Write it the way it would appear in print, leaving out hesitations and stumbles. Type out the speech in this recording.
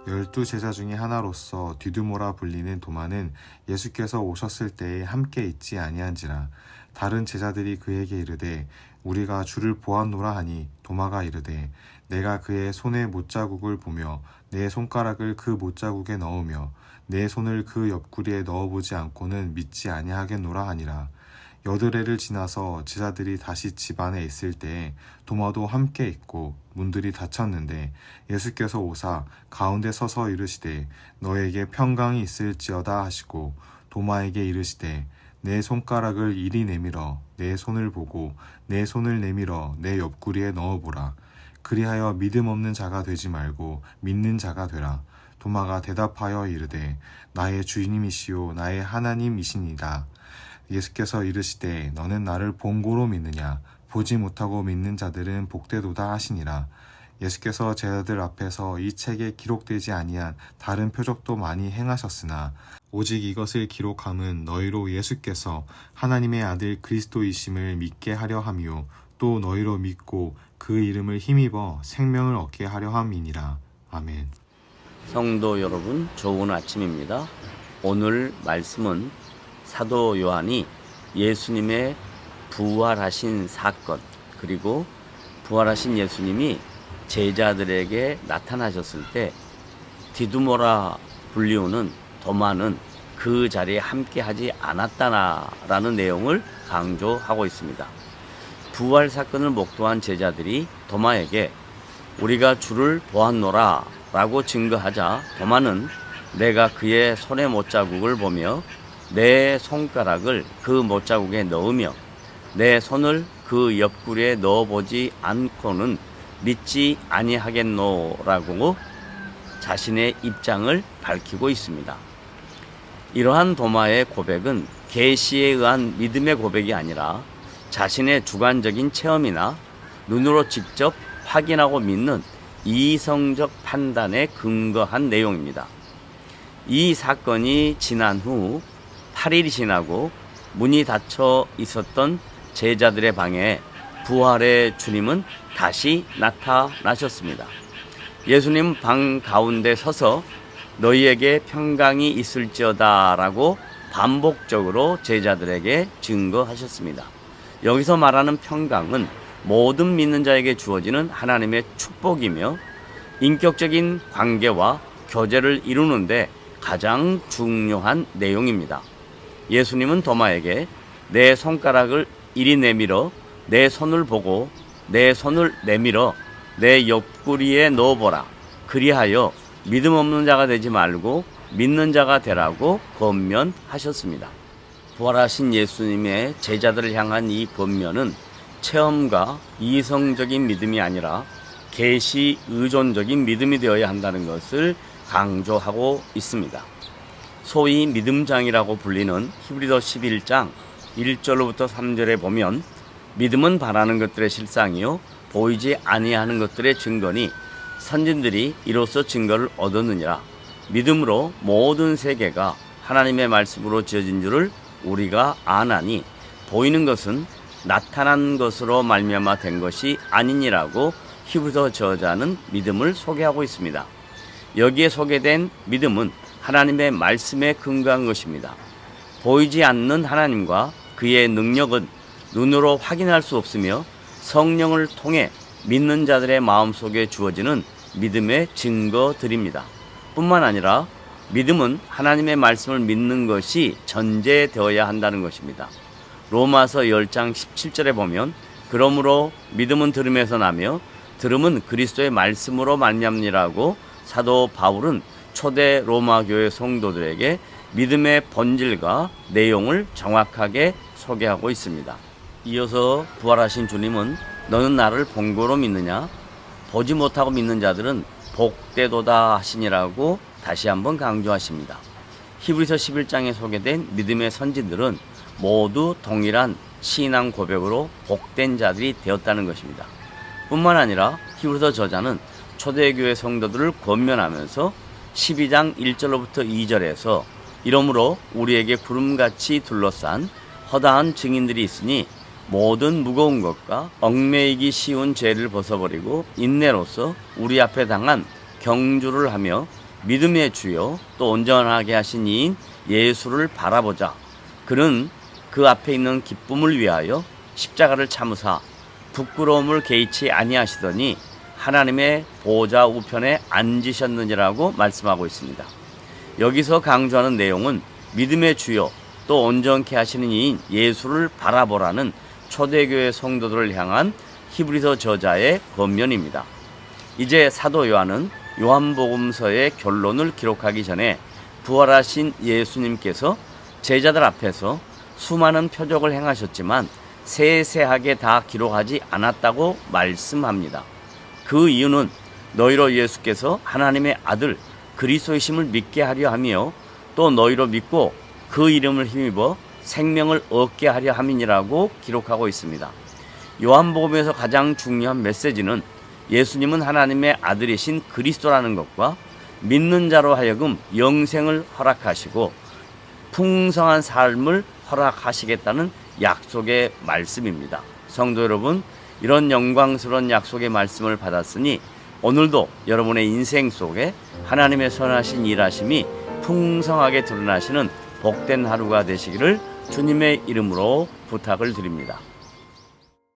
12 제자 중에 하나로서 디두모라 불리는 도마는 예수께서 오셨을 때에 함께 있지 아니한지라. 다른 제자들이 그에게 이르되 우리가 주를 보았노라 하니 도마가 이르되 내가 그의 손에 못자국을 보며 내 손가락을 그 못자국에 넣으며 내 손을 그 옆구리에 넣어보지 않고는 믿지 아니하겠노라 하니라. 여드레를 지나서 제자들이 다시 집 안에 있을 때에 도마도 함께 있고 문들이 닫혔는데 예수께서 오사 가운데 서서 이르시되 너에게 평강이 있을지어다 하시고 도마에게 이르시되 내 손가락을 이리 내밀어 내 손을 보고 내 손을 내밀어 내 옆구리에 넣어보라. 그리하여 믿음 없는 자가 되지 말고 믿는 자가 되라. 도마가 대답하여 이르되 나의 주님이시요 나의 하나님이시니이다. 예수께서 이르시되 너는 나를 본고로 믿느냐? 보지 못하고 믿는 자들은 복되도다 하시니라. 예수께서 제자들 앞에서 이 책에 기록되지 아니한 다른 표적도 많이 행하셨으나 오직 이것을 기록함은 너희로 예수께서 하나님의 아들 그리스도이심을 믿게 하려 함이요 또 너희로 믿고 그 이름을 힘입어 생명을 얻게 하려 함이니라. 아멘. 성도 여러분, 좋은 아침입니다. 오늘 말씀은 사도 요한이 예수님의 부활하신 사건, 그리고 부활하신 예수님이 제자들에게 나타나셨을 때 디두모라 불리우는 도마는 그 자리에 함께하지 않았다라는 내용을 강조하고 있습니다. 부활 사건을 목도한 제자들이 도마에게 우리가 주를 보았노라 라고 증거하자 도마는 내가 그의 손의 못자국을 보며 내 손가락을 그 못자국에 넣으며 내 손을 그 옆구리에 넣어보지 않고는 믿지 아니하겠노라고 자신의 입장을 밝히고 있습니다. 이러한 도마의 고백은 계시에 의한 믿음의 고백이 아니라 자신의 주관적인 체험이나 눈으로 직접 확인하고 믿는 이성적 판단에 근거한 내용입니다. 이 사건이 지난 후 8일이 지나고 문이 닫혀 있었던 제자들의 방에 부활의 주님은 다시 나타나셨습니다. 예수님 방 가운데 서서 너희에게 평강이 있을지어다 라고 반복적으로 제자들에게 증거하셨습니다. 여기서 말하는 평강은 모든 믿는 자에게 주어지는 하나님의 축복이며 인격적인 관계와 교제를 이루는데 가장 중요한 내용입니다. 예수님은 도마에게 내 손가락을 이리 내밀어 내 손을 보고 내 손을 내밀어 내 옆구리에 넣어보라. 그리하여 믿음 없는 자가 되지 말고 믿는 자가 되라고 권면하셨습니다. 부활하신 예수님의 제자들을 향한 이 권면은 체험과 이성적인 믿음이 아니라 계시 의존적인 믿음이 되어야 한다는 것을 강조하고 있습니다. 소위 믿음장이라고 불리는 히브리서 11장 1절로부터 3절에 보면 믿음은 바라는 것들의 실상이요 보이지 아니하는 것들의 증거니 선진들이 이로써 증거를 얻었느니라. 믿음으로 모든 세계가 하나님의 말씀으로 지어진 줄을 우리가 아나니 보이는 것은 나타난 것으로 말미암아 된 것이 아니니라고 히브리서 저자는 믿음을 소개하고 있습니다. 여기에 소개된 믿음은 하나님의 말씀에 근거한 것입니다. 보이지 않는 하나님과 그의 능력은 눈으로 확인할 수 없으며 성령을 통해 믿는 자들의 마음속에 주어지는 믿음의 증거들입니다. 뿐만 아니라 믿음은 하나님의 말씀을 믿는 것이 전제되어야 한다는 것입니다. 로마서 10장 17절에 보면 그러므로 믿음은 들음에서 나며 들음은 그리스도의 말씀으로 말미암니라고 사도 바울은 초대 로마 교회 성도들에게 믿음의 본질과 내용을 정확하게 소개하고 있습니다. 이어서 부활하신 주님은 너는 나를 본고로 믿느냐? 보지 못하고 믿는 자들은 복되도다 하시니라고 다시 한번 강조하십니다. 히브리서 11장에 소개된 믿음의 선진들은 모두 동일한 신앙 고백으로 복된 자들이 되었다는 것입니다. 뿐만 아니라 히브리서 저자는 초대교회 성도들을 권면하면서 12장 1절로부터 2절에서 이러므로 우리에게 구름같이 둘러싼 허다한 증인들이 있으니 모든 무거운 것과 얽매이기 쉬운 죄를 벗어버리고 인내로서 우리 앞에 당한 경주를 하며 믿음의 주요 또 온전하게 하신 이인 예수를 바라보자. 그는 그 앞에 있는 기쁨을 위하여 십자가를 참으사 부끄러움을 개의치 아니하시더니 하나님의 보좌 우편에 앉으셨느니라고 말씀하고 있습니다. 여기서 강조하는 내용은 믿음의 주요 또 온전케 하시는 이인 예수를 바라보라는 초대교회 성도들을 향한 히브리서 저자의 권면입니다. 이제 사도 요한은 요한복음서의 결론을 기록하기 전에 부활하신 예수님께서 제자들 앞에서 수많은 표적을 행하셨지만 세세하게 다 기록하지 않았다고 말씀합니다. 그 이유는 너희로 예수께서 하나님의 아들 그리스도이심을 믿게 하려 하며 또 너희로 믿고 그 이름을 힘입어 생명을 얻게 하려 함이니라고 기록하고 있습니다. 요한복음에서 가장 중요한 메시지는 예수님은 하나님의 아들이신 그리스도라는 것과 믿는 자로 하여금 영생을 허락하시고 풍성한 삶을 허락하시겠다는 약속의 말씀입니다. 성도 여러분, 이런 영광스러운 약속의 말씀을 받았으니 오늘도 여러분의 인생 속에 하나님의 선하신 일하심이 풍성하게 드러나시는 복된 하루가 되시기를 주님의 이름으로 부탁을 드립니다.